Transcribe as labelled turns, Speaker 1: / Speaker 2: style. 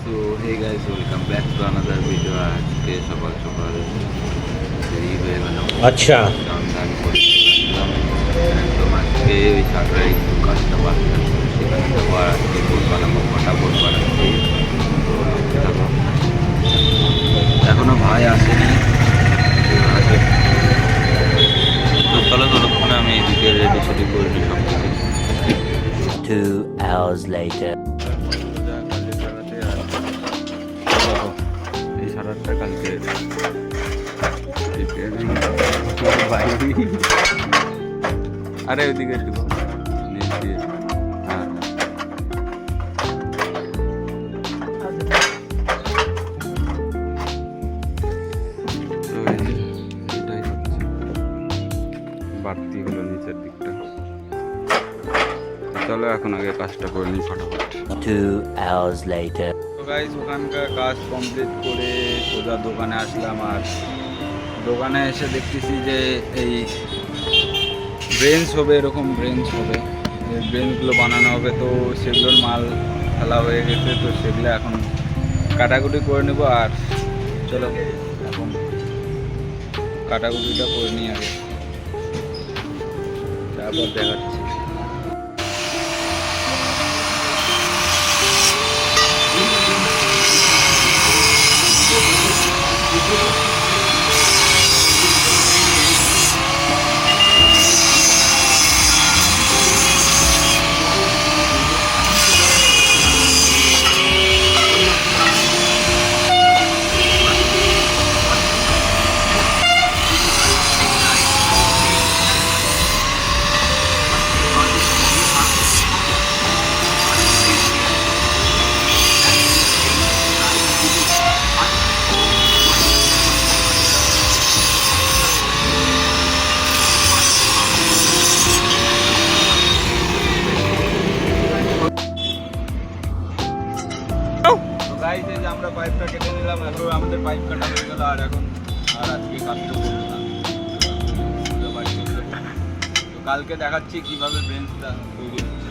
Speaker 1: So hey guys, welcome back to another video. আজকে সকাল সকাল দেরি হয়ে গেল।
Speaker 2: আচ্ছা,
Speaker 1: স্নান দান করে একদম আজকে ওই সাঁতরাই একটু কাজটা বাকি আছে, সেখানে যাবো। আর আজকে বোট বানাবো, কটা বোট বানাচ্ছি, তো দেখতে থাকো। এখনো ভাই আসেনি, আসবে। তো চলো, ততক্ষণে আমি এদিকে রেডি সেডি করে নিই সব কিছু।
Speaker 2: 2 hours later.
Speaker 1: এই সাড়ে আটটা কালকে আরে ওইদিকে একটু নিচ দিয়ে। হ্যাঁ, তো এই যে এটাই হচ্ছে বাড়তি হলো নিচের দিকটা। তো চলো এখন আগে কাজটা করে নিই ফটাফট।
Speaker 2: 2 hours later.
Speaker 1: তো গাইস, ওখানকার কাজ কমপ্লিট করে সোজা দোকানে আসলাম। আর দোকানে এসে দেখতেছি যে এই ব্রেঞ্চ হবে, এরকম ব্রেঞ্চ হবে, এই ব্রেঞ্চগুলো বানানো হবে। তো সেগুলোর মাল ফেলা হয়ে গেছে, তো সেগুলো এখন কাটাকুটি করে নেব। আর চলো এখন কাটাকুটিটা করে নিই আগে, তারপর দেখাচ্ছি। গাইস, এই যে আমরা পাইপটা কেটে নিলাম, এখন আমাদের পাইপ কাটা হয়ে গেল। আর এখন আর আজকে কাজটা করবো না, বাড়ি চলে যাবো। তো কালকে দেখাচ্ছি কিভাবে ব্রেঞ্চটা তৈরি হচ্ছে।